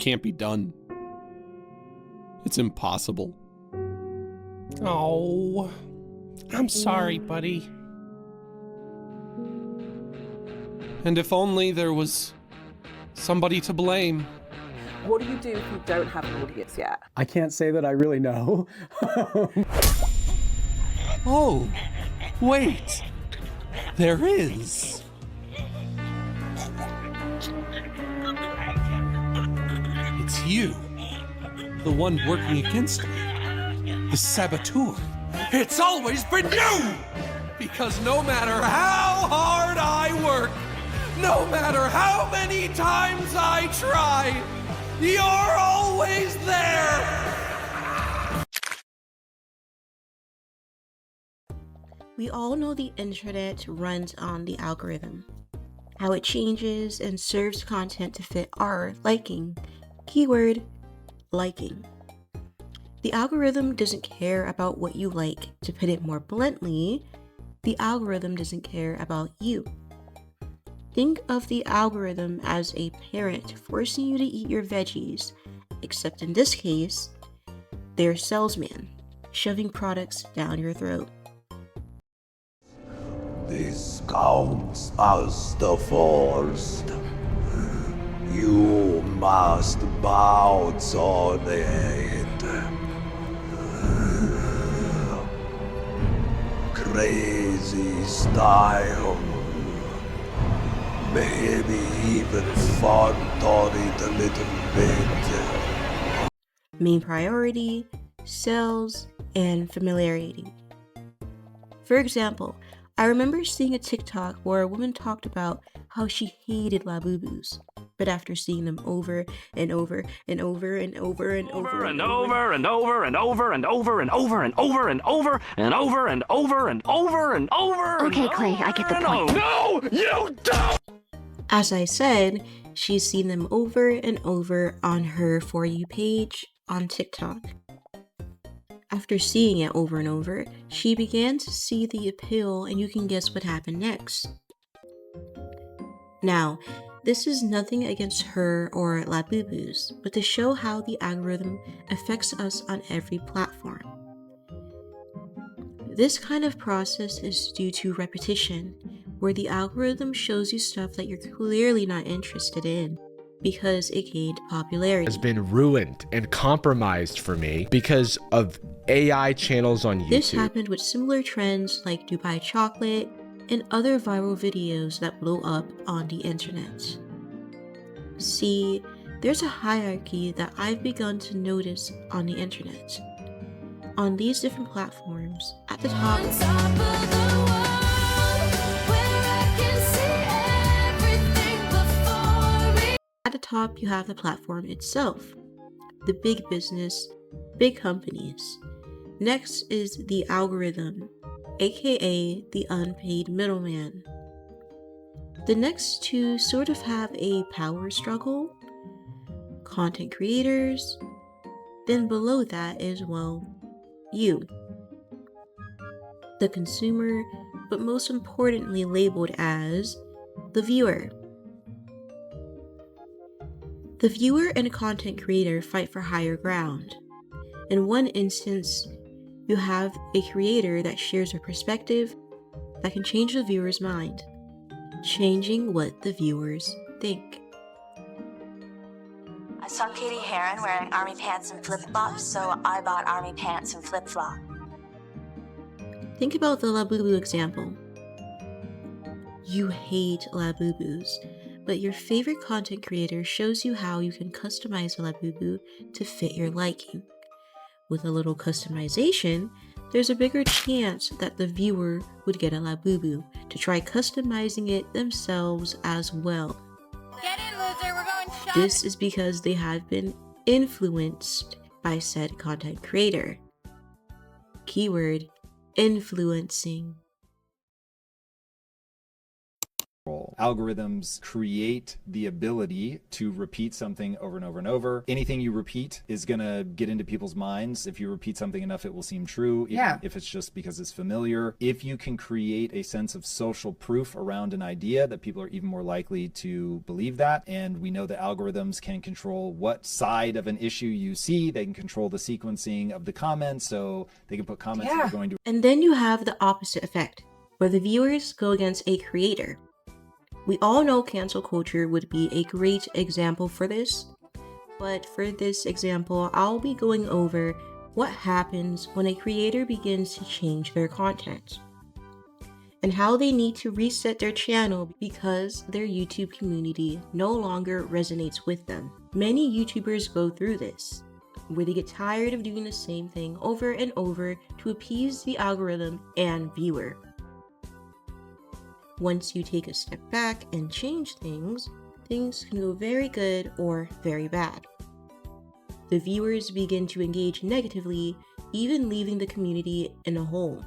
can't be done. It's impossible. Oh, I'm sorry, buddy. And if only there was somebody to blame. What do you do if you don't have an audience yet? I can't say that I really know. Oh, wait. There is. It's you. The one working against me. The saboteur. It's always been you! Because no matter how hard I work, no matter how many times I try, you're always there! We all know the internet runs on the algorithm, how it changes and serves content to fit our liking. Keyword, liking. The algorithm doesn't care about what you like. To put it more bluntly, the algorithm doesn't care about you. Think of the algorithm as a parent forcing you to eat your veggies, except in this case, they're a salesman, shoving products down your throat. This counts as the first. You must bounce on it. Crazy style. Maybe even fun on it a little bit. Main priority, sales, and familiarity. For example, I remember seeing a TikTok where a woman talked about how she hated Labubus, but after seeing them over and over and over and over and over and over and over and over and over and over and over and over and over and over and over and over. Okay, Clay, I get the point. No, you don't! As I said, she's seen them over and over on her For You page on TikTok. After seeing it over and over, she began to see the appeal, and you can guess what happened next. Now, this is nothing against her or Labubus, but to show how the algorithm affects us on every platform. This kind of process is due to repetition, where the algorithm shows you stuff that you're clearly not interested in because it gained popularity. Has been ruined and compromised for me because of AI channels on YouTube. This happened with similar trends like Dubai chocolate and other viral videos that blow up on the internet. See, there's a hierarchy that I've begun to notice on the internet. On these different platforms, at the top, you have the platform itself, the big business, big companies. Next is the algorithm, aka the unpaid middleman. The next two sort of have a power struggle, content creators, then below that is, well, you, the consumer, but most importantly labeled as the viewer. The viewer and content creator fight for higher ground. In one instance, you have a creator that shares a perspective that can change the viewer's mind, changing what the viewers think. I saw Katie Heron wearing army pants and flip-flops, so I bought army pants and flip-flop. Think about the Labubu example. You hate Labubus, but your favorite content creator shows you how you can customize a Labubu to fit your liking. With a little customization, there's a bigger chance that the viewer would get a Labubu to try customizing it themselves as well. Get in, loser, we're going shopping. This is because they have been influenced by said content creator. Keyword, influencing. Algorithms create the ability to repeat something over and over and over. Anything you repeat is going to get into people's minds. If you repeat something enough, it will seem true, even if it's just because it's familiar. If you can create a sense of social proof around an idea, that people are even more likely to believe that. And we know that algorithms can control what side of an issue you see. They can control the sequencing of the comments, so they can put comments that are going to... And then you have the opposite effect, where the viewers go against a creator. We all know cancel culture would be a great example for this, but for this example, I'll be going over what happens when a creator begins to change their content, and how they need to reset their channel because their YouTube community no longer resonates with them. Many YouTubers go through this, where they get tired of doing the same thing over and over to appease the algorithm and viewer. Once you take a step back and change things, things can go very good or very bad. The viewers begin to engage negatively, even leaving the community in a hole,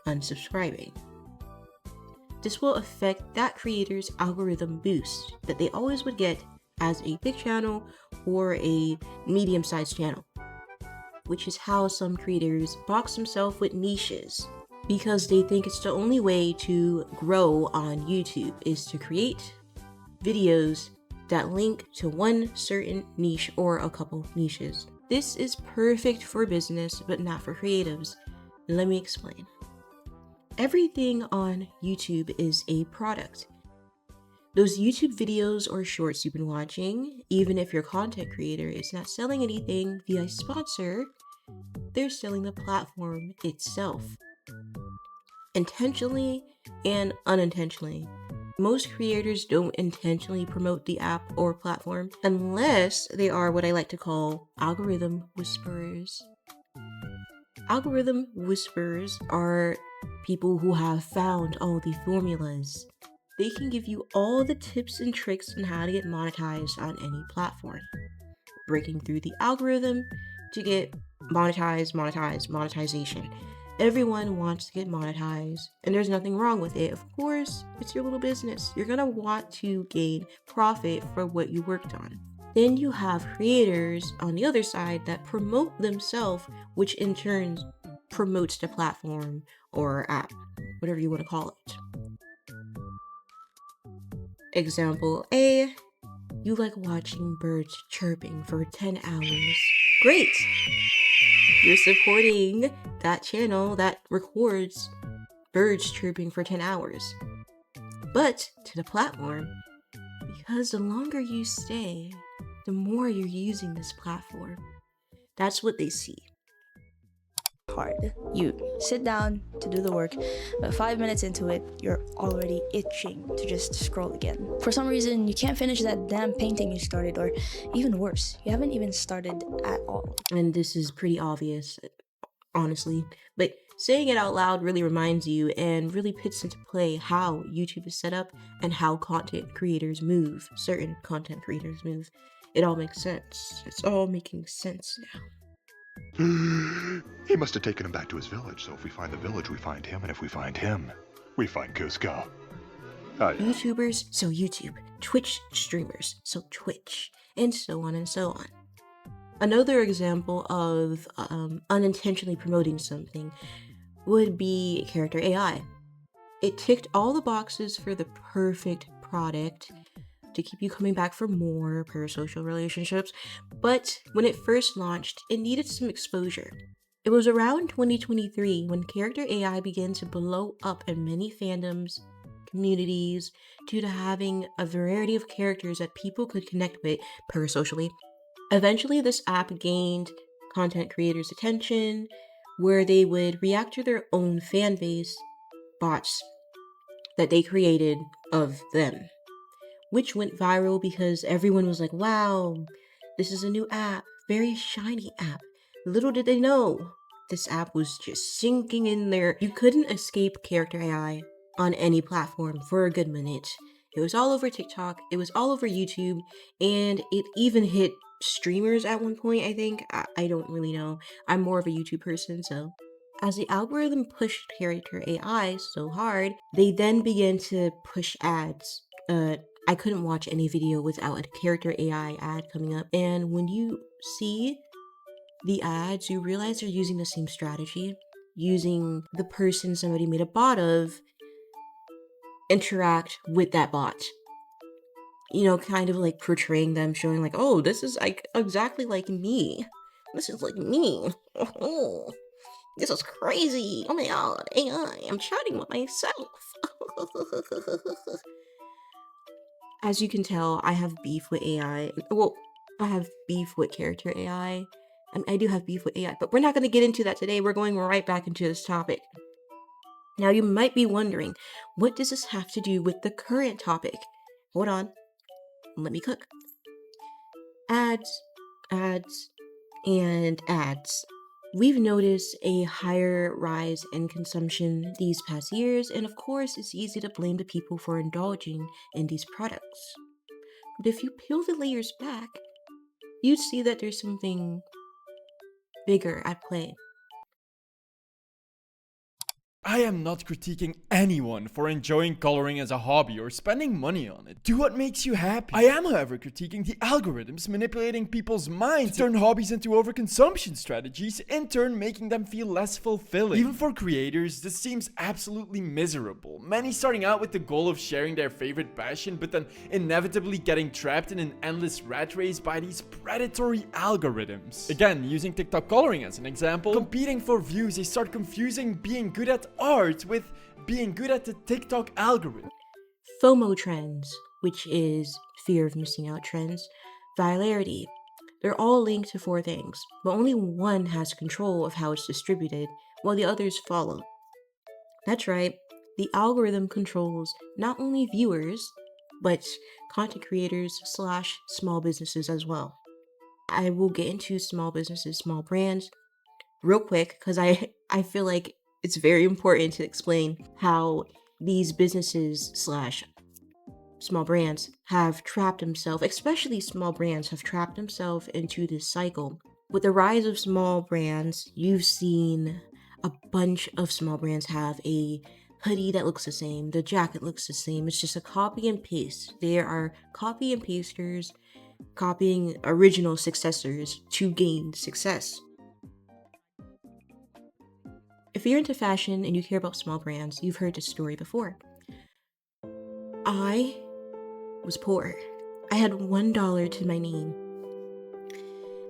unsubscribing. This will affect that creator's algorithm boost that they always would get as a big channel or a medium-sized channel, which is how some creators box themselves with niches, because they think it's the only way to grow on YouTube is to create videos that link to one certain niche or a couple niches. This is perfect for business, but not for creatives. Let me explain. Everything on YouTube is a product. Those YouTube videos or shorts you've been watching, even if your content creator is not selling anything via sponsor, they're selling the platform itself. Intentionally and unintentionally. Most creators don't intentionally promote the app or platform unless they are what I like to call algorithm whisperers. Algorithm whisperers are people who have found all the formulas. They can give you all the tips and tricks on how to get monetized on any platform, breaking through the algorithm to get monetization. Everyone wants to get monetized, and there's nothing wrong with it. Of course, it's your little business. You're gonna want to gain profit for what you worked on. Then you have creators on the other side that promote themselves, which in turn promotes the platform or app, whatever you want to call it. Example A, you like watching birds chirping for 10 hours. Great! You're supporting that channel that records birds chirping for 10 hours. But to the platform, because the longer you stay, the more you're using this platform. That's what they see. Hard. You sit down to do the work, but 5 minutes into it, you're already itching to just scroll again. For some reason, you can't finish that damn painting you started, or even worse, you haven't even started at all. And this is pretty obvious, honestly, but saying it out loud really reminds you and really puts into play how YouTube is set up and how content creators move. Certain content creators move. It all makes sense. It's all making sense now. He must have taken him back to his village, so if we find the village, we find him, and if we find him, we find Cusco. Oh, yeah. YouTubers, so YouTube. Twitch streamers, so Twitch. And so on and so on. Another example of unintentionally promoting something would be character AI. It ticked all the boxes for the perfect product to keep you coming back for more parasocial relationships, but when it first launched, it needed some exposure. It was around 2023 when character AI began to blow up in many fandoms, communities, due to having a variety of characters that people could connect with parasocially. Eventually, this app gained content creators' attention, where they would react to their own fan base, bots, that they created of them, which went viral because everyone was like, wow, this is a new app, very shiny app. Little did they know, this app was just sinking in there. You couldn't escape character AI on any platform for a good minute. It was all over TikTok, it was all over YouTube, and it even hit streamers at one point, I think. I don't really know. I'm more of a YouTube person, so As the algorithm pushed character AI so hard, they then began to push ads. I couldn't watch any video without a character AI ad coming up. And when you see the ads, you realize they're using the same strategy, using the person somebody made a bot of interact with that bot. You know, kind of like portraying them, showing like, oh, this is like exactly like me. This is like me. Oh, this is crazy. Oh my god, AI, I'm chatting with myself. As you can tell, I have beef with AI. Well, I have beef with character AI. I do have beef with AI, but we're not going to get into that today. We're going right back into this topic. Now, you might be wondering, what does this have to do with the current topic? Hold on. Let me cook. Ads, and ads. We've noticed a higher rise in consumption these past years, and of course, it's easy to blame the people for indulging in these products. But if you peel the layers back, you'd see that there's something bigger at play. I am not critiquing anyone for enjoying coloring as a hobby or spending money on it. Do what makes you happy. I am, however, critiquing the algorithms manipulating people's minds to turn hobbies into overconsumption strategies, in turn making them feel less fulfilling. Even for creators, this seems absolutely miserable. Many starting out with the goal of sharing their favorite passion, but then inevitably getting trapped in an endless rat race by these predatory algorithms. Again, using TikTok coloring as an example, competing for views, they start confusing being good at art with being good at the TikTok algorithm. FOMO trends, which is fear of missing out trends, virality. They're all linked to 4 things, but only one has control of how it's distributed, while the others follow. That's right, the algorithm controls not only viewers, but content creators / small businesses as well. I will get into small businesses, small brands, real quick, because I feel like it's very important to explain how these businesses / small brands have trapped themselves, especially small brands have trapped themselves into this cycle. With the rise of small brands, you've seen a bunch of small brands have a hoodie that looks the same, the jacket looks the same, it's just a copy and paste. There are copy and pasters copying original successors to gain success. If you're into fashion and you care about small brands, you've heard this story before. I was poor. I had $1 to my name.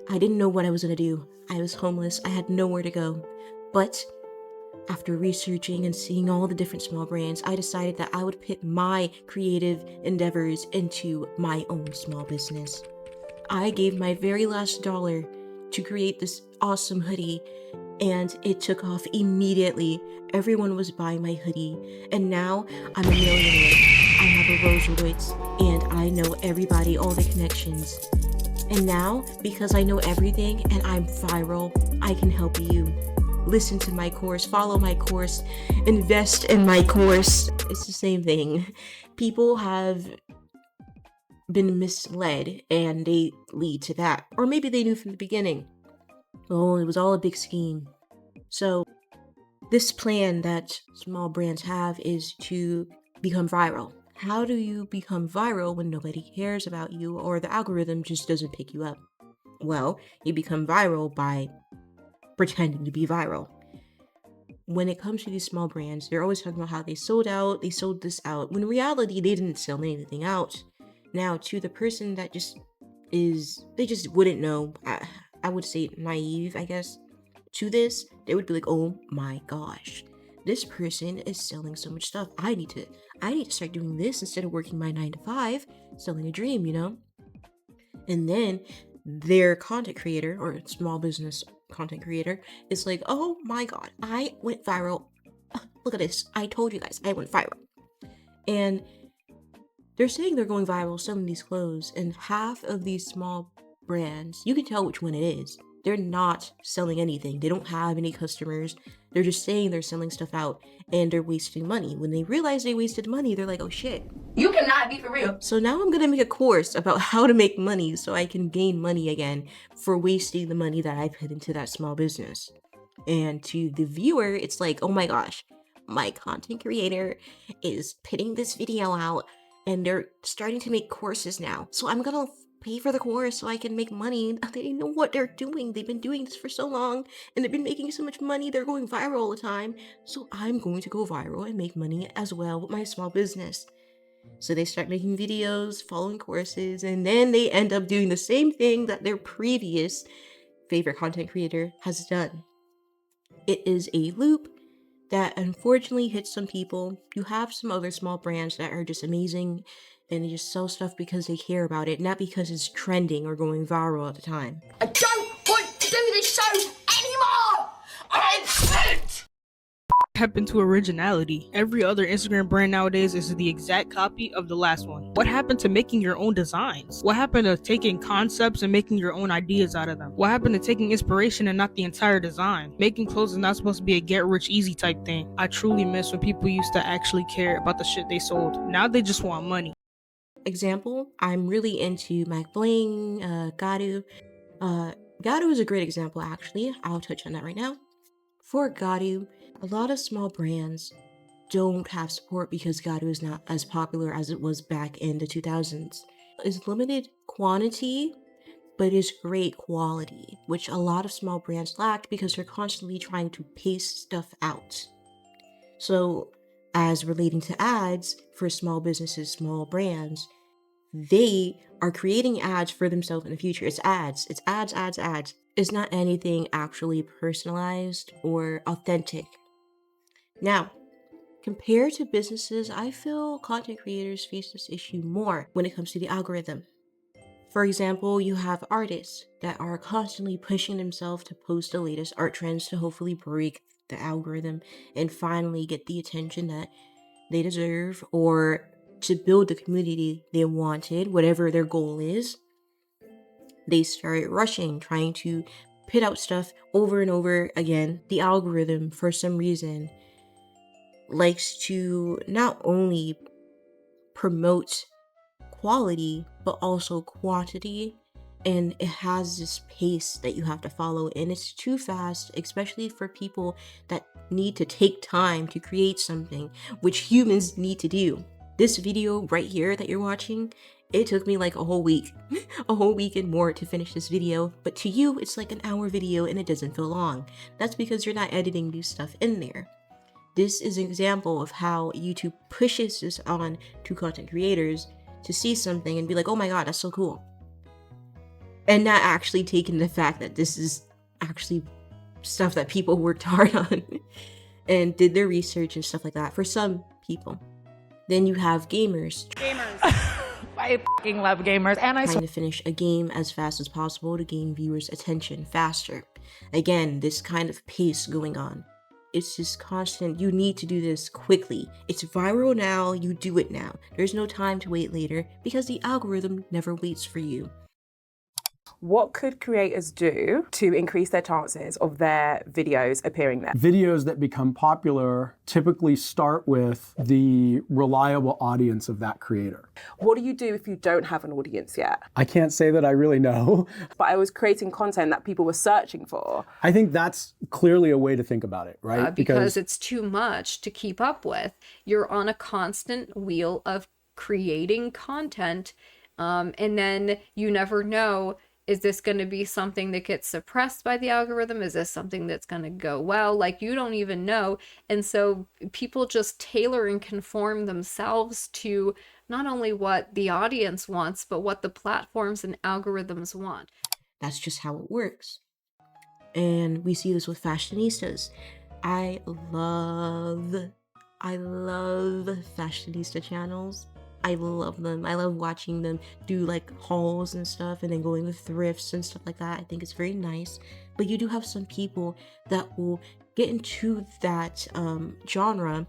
I didn't know what I was going to do. I was homeless. I had nowhere to go. But after researching and seeing all the different small brands, I decided that I would put my creative endeavors into my own small business. I gave my very last dollar to create this awesome hoodie, and it took off immediately. Everyone was buying my hoodie, and now I'm a millionaire. I have a Rolls Royce, and I know everybody, all the connections. And now, because I know everything and I'm viral, I can help you. Listen to my course, follow my course, invest in my course. It's the same thing. People have been misled and they lead to that. Or maybe they knew from the beginning. Oh, it was all a big scheme. So this plan that small brands have is to become viral. How do you become viral when nobody cares about you or the algorithm just doesn't pick you up? Well, you become viral by pretending to be viral. When it comes to these small brands, they're always talking about how they sold out, they sold this out, when in reality, they didn't sell anything out. Now, to the person that they just wouldn't know, I would say naive, I guess, to this, they would be like, oh my gosh, this person is selling so much stuff. I need to start doing this instead of working my 9 to 5, selling a dream, you know? And then their content creator or small business content creator is like, oh my god, I went viral. Look at this. I told you guys I went viral. And they're saying they're going viral selling these clothes, and half of these small brands, you can tell which one it is. They're not selling anything. They don't have any customers. They're just saying they're selling stuff out and they're wasting money. When they realize they wasted money, they're like, oh shit. You cannot be for real. So now I'm going to make a course about how to make money so I can gain money again for wasting the money that I put into that small business. And to the viewer, it's like, oh my gosh, my content creator is putting this video out and they're starting to make courses now. So I'm gonna pay for the course so I can make money. They know what they're doing. They've been doing this for so long and they've been making so much money. They're going viral all the time. So I'm going to go viral and make money as well with my small business. So they start making videos, following courses, and then they end up doing the same thing that their previous favorite content creator has done. It is a loop that unfortunately hits some people. You have some other small brands that are just amazing and they just sell stuff because they care about it, not because it's trending or going viral at the time. I don't want to do this show anymore! I'm sick! Happened to originality? Every other Instagram brand nowadays is the exact copy of the last one. What happened to making your own designs? What happened to taking concepts and making your own ideas out of them? What happened to taking inspiration and not the entire design? Making clothes is not supposed to be a get rich easy type thing. I truly miss when people used to actually care about the shit they sold. Now they just want money. Example, I'm really into Mac Bling, Gadu. Gadu is a great example actually. I'll touch on that right now. For Gadu, a lot of small brands don't have support because Gadu is not as popular as it was back in the 2000s. It's limited quantity, but it's great quality, which a lot of small brands lack because they're constantly trying to pace stuff out. So, as relating to ads for small businesses, small brands, they are creating ads for themselves in the future. It's ads. It's ads, ads, ads. It's not anything actually personalized or authentic. Now, compared to businesses, I feel content creators face this issue more when it comes to the algorithm. For example, you have artists that are constantly pushing themselves to post the latest art trends to hopefully break the algorithm and finally get the attention that they deserve, or to build the community they wanted, whatever their goal is. They start rushing, trying to put out stuff over and over again. The algorithm, for some reason, likes to not only promote quality, but also quantity. And it has this pace that you have to follow, and it's too fast, especially for people that need to take time to create something, which humans need to do. This video right here that you're watching, it took me like a whole week, a whole week and more to finish this video, but to you, it's like an hour video and it doesn't feel long. That's because you're not editing new stuff in there. This is an example of how YouTube pushes this on to content creators to see something and be like, oh my god, that's so cool. And not actually taking the fact that this is actually stuff that people worked hard on and did their research and stuff like that for some people. Then you have gamers. I fucking love gamers, and I trying to finish a game as fast as possible to gain viewers' attention faster. Again, this kind of pace going on. It's just constant. You need to do this quickly. It's viral now, you do it now. There's no time to wait later because the algorithm never waits for you. What could creators do to increase their chances of their videos appearing there? Videos that become popular typically start with the reliable audience of that creator. What do you do if you don't have an audience yet? I can't say that I really know. But I was creating content that people were searching for. I think that's clearly a way to think about it, right? Because it's too much to keep up with. You're on a constant wheel of creating content, and then you never know, is this going to be something that gets suppressed by the algorithm? Is this something that's going to go well? Like, you don't even know. And so people just tailor and conform themselves to not only what the audience wants, but what the platforms and algorithms want. That's just how it works. And we see this with fashionistas. I love fashionista channels. I love them. I love watching them do like hauls and stuff and then going to thrifts and stuff like that. I think it's very nice. But you do have some people that will get into that genre,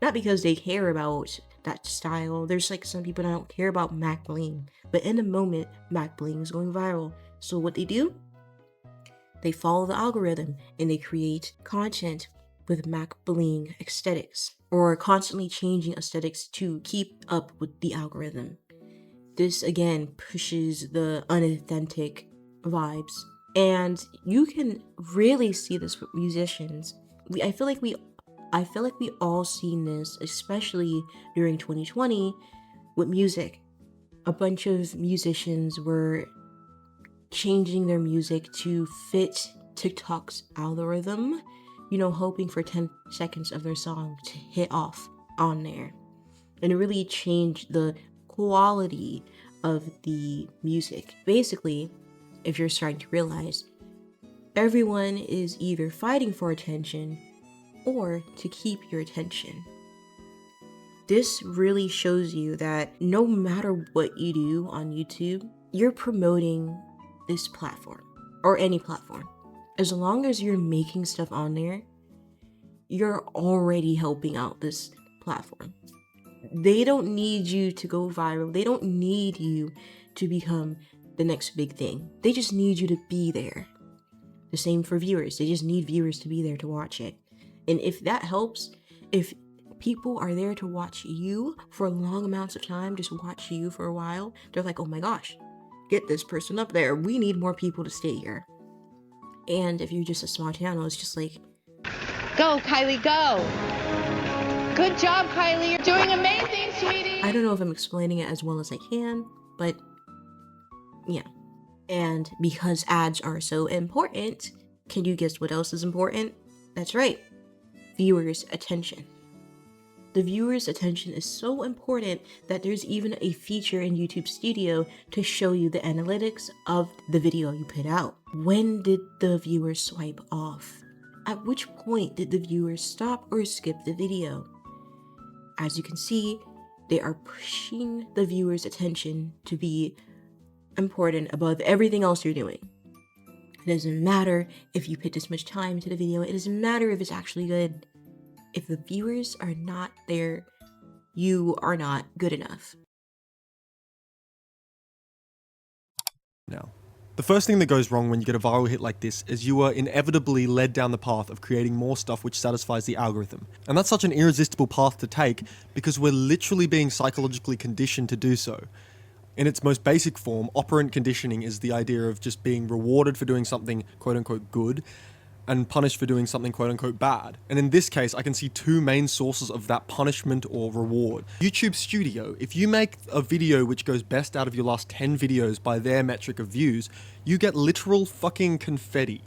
not because they care about that style. There's like some people that don't care about Mac Bling, but in the moment, Mac Bling is going viral. So what they do? They follow the algorithm and they create content with Mac Bling aesthetics, or constantly changing aesthetics to keep up with the algorithm. This again pushes the unauthentic vibes And you can really see this with musicians. I feel like we all seen this, especially during 2020 with music. A bunch of musicians were changing their music to fit TikTok's algorithm, hoping for 10 seconds of their song to hit off on there. And it really changed the quality of the music. Basically, if you're starting to realize, everyone is either fighting for attention or to keep your attention. This really shows you that no matter what you do on YouTube, you're promoting this platform or any platform. As long as you're making stuff on there, you're already helping out this platform. They don't need you to go viral. They don't need you to become the next big thing. They just need you to be there. The same for viewers. They just need viewers to be there to watch it. And if that helps, if people are there to watch you for long amounts of time, just watch you for a while, they're like, oh my gosh, get this person up there. We need more people to stay here. And if you're just a small channel, it's just like, go, Kylie, go. Good job, Kylie. You're doing amazing, sweetie. I don't know if I'm explaining it as well as I can, but yeah. And because ads are so important, can you guess what else is important? That's right, viewers' attention. The viewer's attention is so important that there's even a feature in YouTube Studio to show you the analytics of the video you put out. When did the viewer swipe off? At which point did the viewer stop or skip the video? As you can see, they are pushing the viewer's attention to be important above everything else you're doing. It doesn't matter if you put this much time into the video. It doesn't matter if it's actually good. If the viewers are not there, you are not good enough. Now, the first thing that goes wrong when you get a viral hit like this is you are inevitably led down the path of creating more stuff which satisfies the algorithm. And that's such an irresistible path to take because we're literally being psychologically conditioned to do so. In its most basic form, operant conditioning is the idea of just being rewarded for doing something quote-unquote good and punished for doing something quote-unquote bad. And in this case, I can see two main sources of that punishment or reward. YouTube Studio, if you make a video which goes best out of your last 10 videos by their metric of views, you get literal fucking confetti.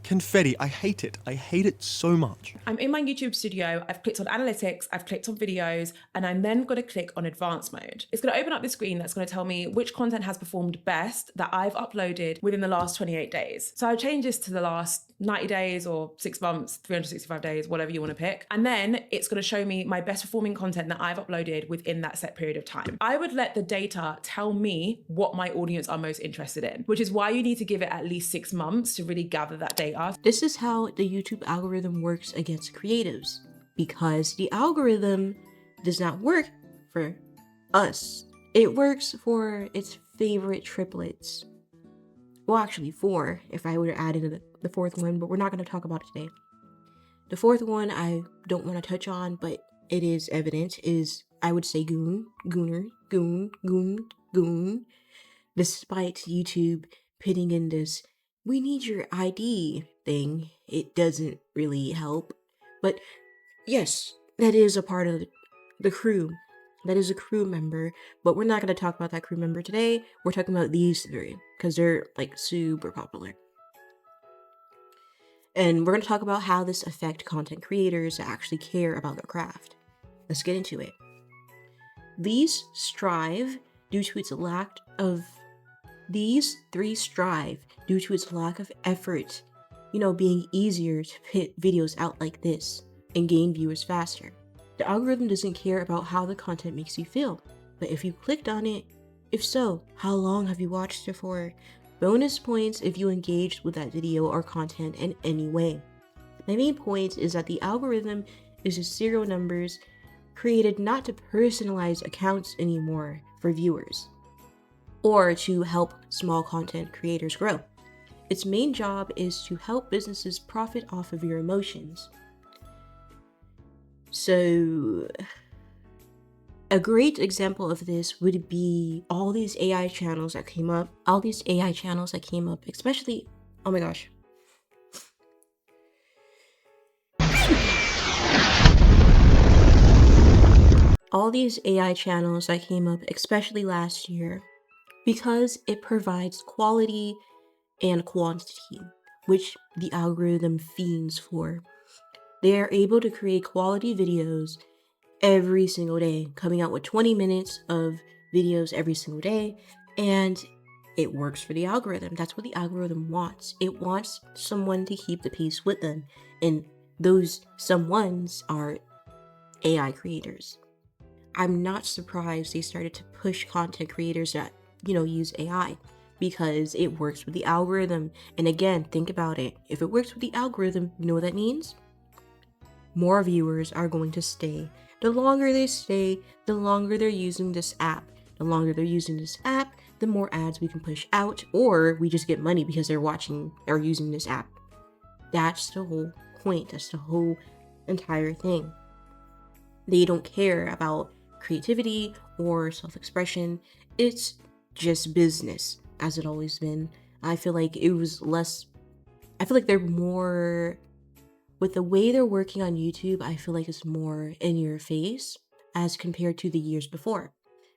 Confetti, I hate it. I hate it so much. I'm in my YouTube Studio, I've clicked on analytics, I've clicked on videos, and I'm then going to click on advanced mode. It's going to open up this screen that's going to tell me which content has performed best that I've uploaded within the last 28 days. So I'll change this to the last 90 days or 6 months, 365 days, whatever you want to pick. And then it's going to show me my best performing content that I've uploaded within that set period of time. I would let the data tell me what my audience are most interested in, which is why you need to give it at least 6 months to really gather that data. This is how the YouTube algorithm works against creatives, because the algorithm does not work for us. It works for its favorite triplets. Well, actually 4, if I were to add in the fourth one, but we're not going to talk about it today. The fourth one I don't want to touch on, but it is evident, is, I would say, goon. Despite YouTube putting in this, we need your ID thing, it doesn't really help. But yes, that is a part of the crew. That is a crew member, but we're not going to talk about that crew member today. We're talking about these 3 because they're like super popular. And we're going to talk about how this affects content creators that actually care about their craft. Let's get into it. These strive due to its lack of effort, being easier to put videos out like this and gain viewers faster. The algorithm doesn't care about how the content makes you feel, but if you clicked on it, if so, how long have you watched it for? Bonus points if you engaged with that video or content in any way. My main point is that the algorithm is just serial numbers created not to personalize accounts anymore for viewers, or to help small content creators grow. Its main job is to help businesses profit off of your emotions. So, a great example of this would be all these AI channels that came up, especially Oh my gosh. All these AI channels that came up, especially last year, because it provides quality and quantity, which the algorithm fiends for. They are able to create quality videos every single day, coming out with 20 minutes of videos every single day, and it works for the algorithm. That's what the algorithm wants. It wants someone to keep the pace with them, and those someones are AI creators. I'm not surprised they started to push content creators that, use AI, because it works with the algorithm. And again, think about it. If it works with the algorithm, you know what that means? More viewers are going to stay. The longer they stay, the longer they're using this app. The longer they're using this app, the more ads we can push out, or we just get money because they're watching or using this app. That's the whole point. That's the whole entire thing. They don't care about creativity or self-expression. It's just business, as it always been. I feel like they're more, with the way they're working on YouTube, I feel like it's more in your face as compared to the years before.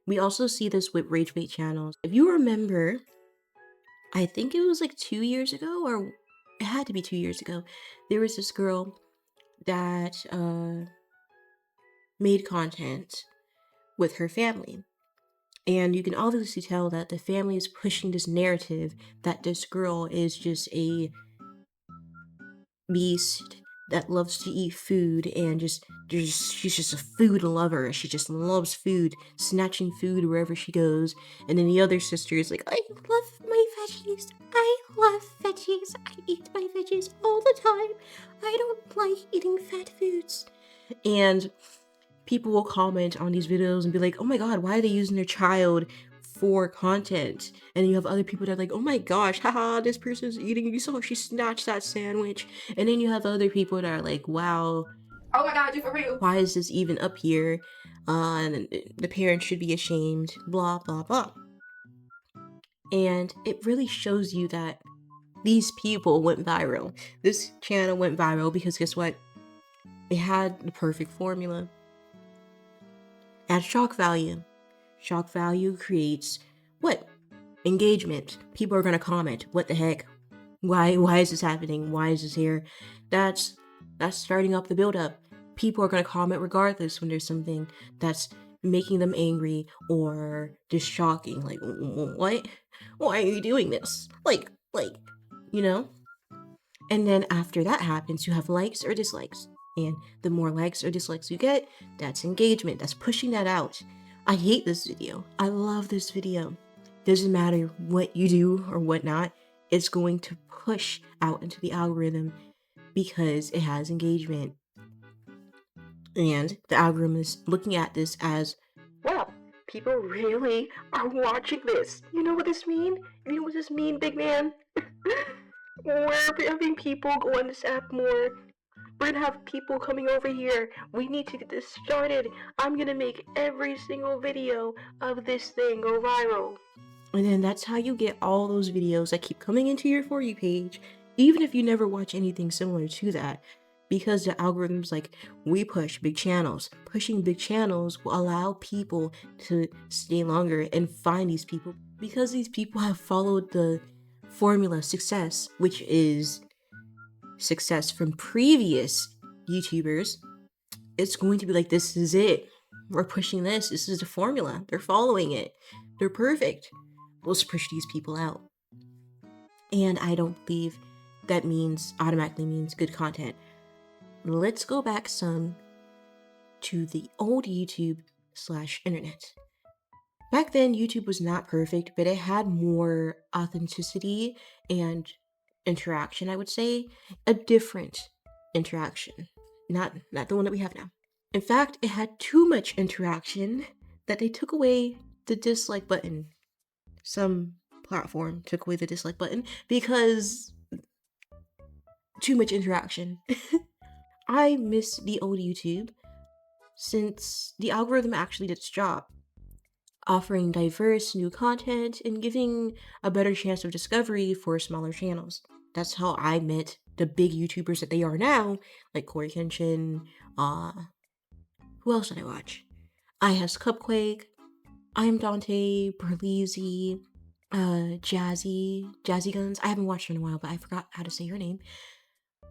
We also see this with rage bait channels. If you remember, I think it was like 2 years ago, or it had to be 2 years ago, there was this girl that made content with her family. And you can obviously tell that the family is pushing this narrative that this girl is just a beast that loves to eat food and she's just a food lover. She just loves food, snatching food wherever she goes. And then the other sister is like, I love my veggies. I love veggies. I eat my veggies all the time. I don't like eating fat foods. And people will comment on these videos and be like, oh my god, why are they using their child for content? And you have other people that are like, oh my gosh, haha, this person's eating, you saw she snatched that sandwich. And then you have other people that are like, wow, Oh my god, you for real? why is this even up here? And the parents should be ashamed, blah blah blah. And it really shows you that these people went viral. This channel went viral because guess what? It had the perfect formula. At shock value. Shock value creates what? Engagement. People are gonna comment. What the heck? Why is this happening? Why is this here? That's starting up the build up. People are gonna comment regardless when there's something that's making them angry or just shocking. Like, what? Why are you doing this? Like, And then after that happens, you have likes or dislikes. And the more likes or dislikes you get, that's engagement. That's pushing that out. I hate this video. I love this video. Doesn't matter what you do or whatnot, it's going to push out into the algorithm because it has engagement. And the algorithm is looking at this as, wow, people really are watching this. You know what this mean? You know what this mean, big man? We're having people go on this app more. We're gonna have people coming over here. We need to get this started. I'm gonna make every single video of this thing go viral. And then that's how you get all those videos that keep coming into your For You page, even if you never watch anything similar to that. Because the algorithm's like, we push big channels. Pushing big channels will allow people to stay longer and find these people. Because these people have followed the formula success, which is success from previous YouTubers, it's going to be like, this is it. We're pushing this. This is the formula. They're following it. They're perfect. Let's push these people out. And I don't believe that automatically means good content. Let's go back some to the old YouTube/internet. Back then, YouTube was not perfect, but it had more authenticity and interaction, I would say. A different interaction. Not the one that we have now. In fact, it had too much interaction that they took away the dislike button. Some platform took away the dislike button because too much interaction. I miss the old YouTube since the algorithm actually did its job, offering diverse new content and giving a better chance of discovery for smaller channels. That's how I met the big YouTubers that they are now, like Corey Kenshin. Who else did I watch? I has Cupquake, I am Dante, Berleezy, Jazzy Guns. I haven't watched her in a while, but I forgot how to say her name.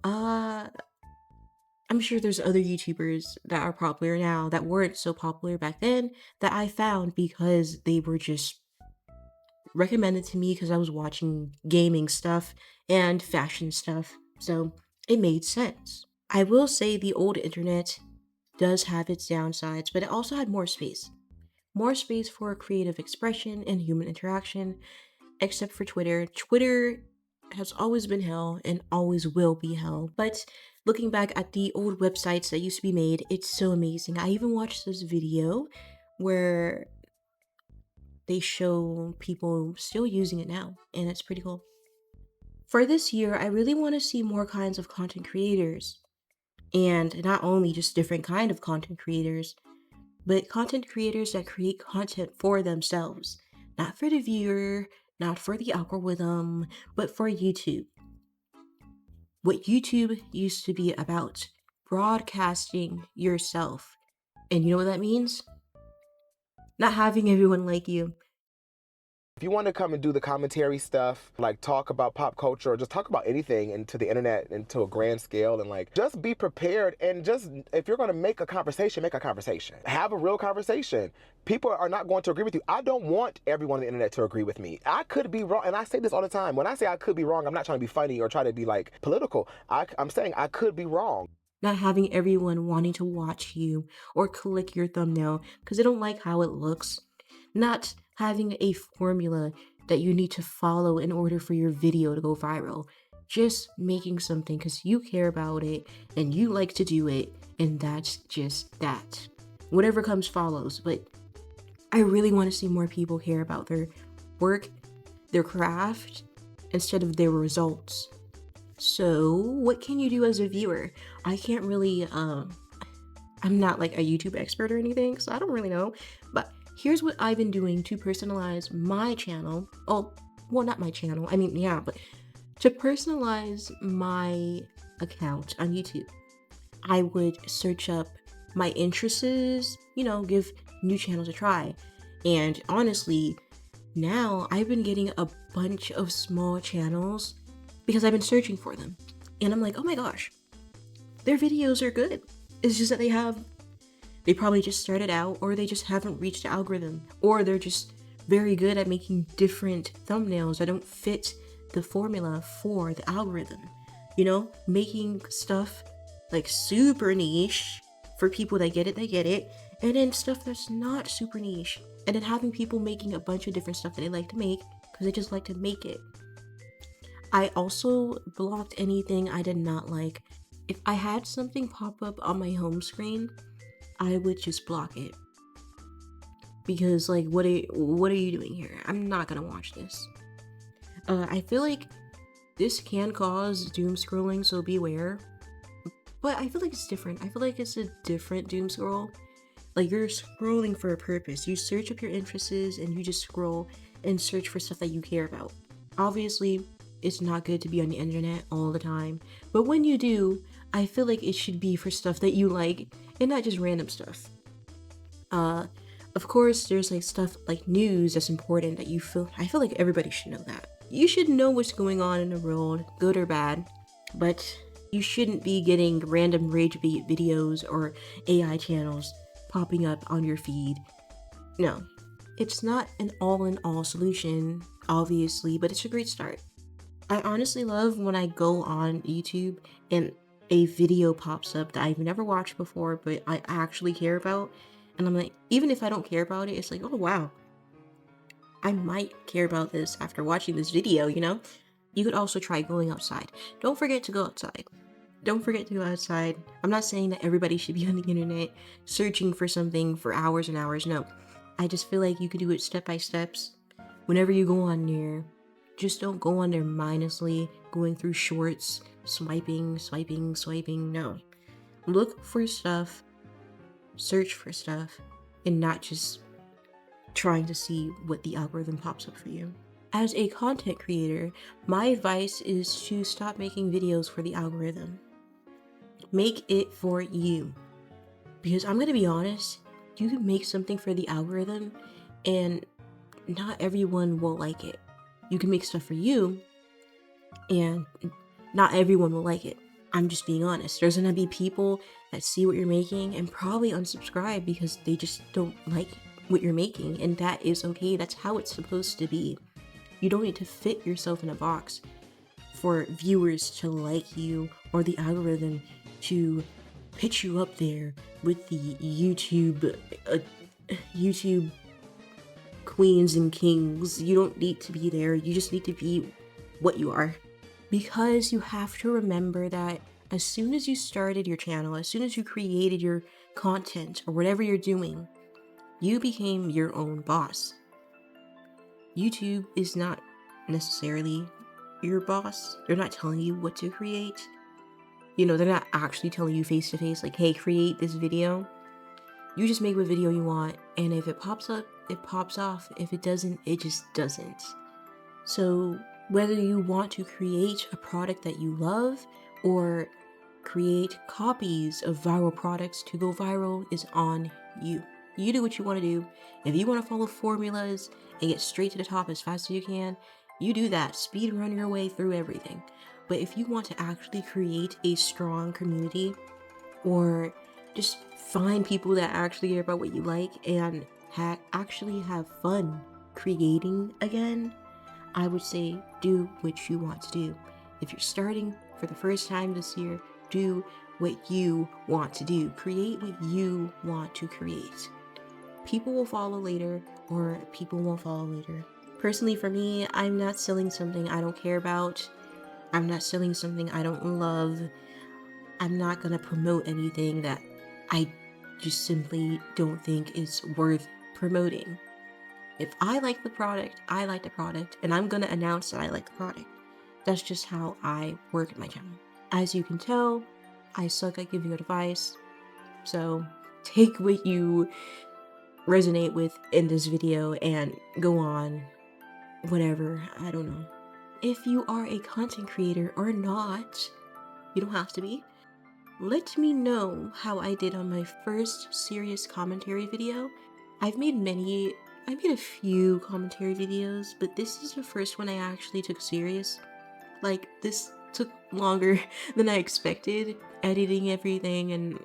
I'm sure there's other YouTubers that are popular now that weren't so popular back then that I found because they were just recommended to me because I was watching gaming stuff and fashion stuff. So it made sense. I will say the old internet does have its downsides, but it also had more space. More space for creative expression and human interaction, except for Twitter. Twitter has always been hell and always will be hell. But looking back at the old websites that used to be made, it's so amazing. I even watched this video where they show people still using it now, and it's pretty cool. For this year, I really want to see more kinds of content creators. And not only just different kind of content creators, but content creators that create content for themselves. Not for the viewer, not for the algorithm, but for YouTube. What YouTube used to be about, broadcasting yourself. And you know what that means? Not having everyone like you. If you want to come and do the commentary stuff, like talk about pop culture or just talk about anything into the internet and to a grand scale, and like just be prepared, and just if you're going to make a conversation, make a conversation. Have a real conversation. People are not going to agree with you. I don't want everyone on the internet to agree with me. I could be wrong, and I say this all the time. When I say I could be wrong, I'm not trying to be funny or try to be like political. I'm saying I could be wrong. Not having everyone wanting to watch you or click your thumbnail because they don't like how it looks. Not having a formula that you need to follow in order for your video to go viral. Just making something because you care about it and you like to do it, and that's just that. Whatever comes follows, but I really want to see more people care about their work, their craft, instead of their results. So what can you do as a viewer? I can't really, I'm not like a YouTube expert or anything, so I don't really know, but here's what I've been doing to personalize my channel. Oh, well, not my channel. I mean, yeah, but to personalize my account on YouTube, I would search up my interests, give new channels a try. And honestly, now I've been getting a bunch of small channels because I've been searching for them. And I'm like, oh my gosh, their videos are good. It's just that they probably just started out, or they just haven't reached the algorithm, or they're just very good at making different thumbnails that don't fit the formula for the algorithm. Making stuff like super niche for people that get it, and then stuff that's not super niche, and then having people making a bunch of different stuff that they like to make because they just like to make it. I also blocked anything I did not like. If I had something pop up on my home screen, I would just block it. Because what are you doing here? I'm not gonna watch this. I feel like this can cause doom scrolling, so beware. But I feel like it's different. I feel like it's a different doom scroll. Like, you're scrolling for a purpose. You search up your interests and you just scroll and search for stuff that you care about. Obviously, it's not good to be on the internet all the time, but when you do, I feel like it should be for stuff that you like and not just random stuff. Of course, there's stuff like news that's important that I feel like everybody should know that. You should know what's going on in the world, good or bad, but you shouldn't be getting random rage bait videos or AI channels popping up on your feed. No, it's not an all-in-all solution, obviously, but it's a great start. I honestly love when I go on YouTube and a video pops up that I've never watched before, but I actually care about. And I'm like, even if I don't care about it, it's like, oh wow, I might care about this after watching this video, You could also try going outside. Don't forget to go outside. Don't forget to go outside. I'm not saying that everybody should be on the internet searching for something for hours and hours. No, I just feel like you could do it step by steps. Whenever you go on there, just don't go on there mindlessly, going through shorts, swiping. No. Look for stuff, search for stuff, and not just trying to see what the algorithm pops up for you. As a content creator, my advice is to stop making videos for the algorithm. Make it for you. Because I'm gonna be honest, you can make something for the algorithm and not everyone will like it. You can make stuff for you and not everyone will like it. I'm just being honest. There's gonna be people that see what you're making and probably unsubscribe because they just don't like what you're making, and that is okay. That's how it's supposed to be. You don't need to fit yourself in a box for viewers to like you or the algorithm to pitch you up there with the YouTube queens and kings. You don't need to be there. You just need to be what you are. Because you have to remember that as soon as you started your channel, as soon as you created your content or whatever you're doing, you became your own boss. YouTube is not necessarily your boss. They're not telling you what to create. You know, they're not actually telling you face to face, like, hey, create this video. You just make what video you want, and if it pops up, it pops off. If it doesn't, it just doesn't. So whether you want to create a product that you love or create copies of viral products to go viral is on you. You do what you want to do. If you want to follow formulas and get straight to the top as fast as you can, you do that. Speed run your way through everything. But if you want to actually create a strong community or just find people that actually care about what you like and actually have fun creating again, I would say do what you want to do. If you're starting for the first time this year, do what you want to do. Create what you want to create. People will follow later, or people won't follow later. Personally, for me, I'm not selling something I don't care about. I'm not selling something I don't love. I'm not gonna promote anything that I just simply don't think is worth promoting. If I like the product, I like the product, and I'm gonna announce that I like the product. That's just how I work at my channel. As you can tell, I suck at giving advice, so take what you resonate with in this video and go on, whatever, I don't know. If you are a content creator or not, you don't have to be, let me know how I did on my first serious commentary video. I've made a few commentary videos, but this is the first one I actually took serious. Like, this took longer than I expected, editing everything, and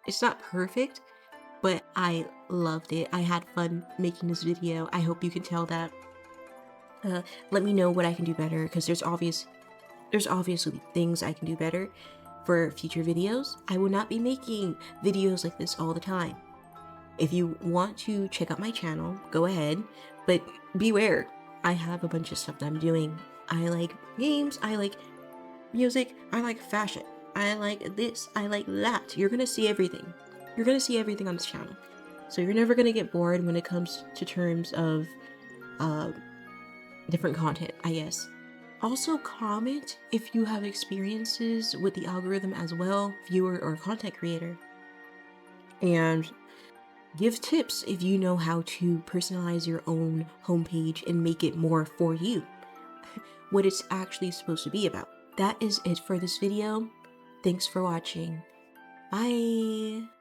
it's not perfect, but I loved it. I had fun making this video. I hope you can tell that. Let me know what I can do better, because there's obviously things I can do better for future videos. I will not be making videos like this all the time. If you want to check out my channel, go ahead, but beware. I have a bunch of stuff that I'm doing. I like games, I like music, I like fashion, I like this, I like that. You're gonna see everything. You're gonna see everything on this channel. So you're never gonna get bored when it comes to terms of different content, I guess. Also comment if you have experiences with the algorithm as well, viewer or content creator. And give tips if you know how to personalize your own homepage and make it more for you. What it's actually supposed to be about. That is it for this video. Thanks for watching. Bye!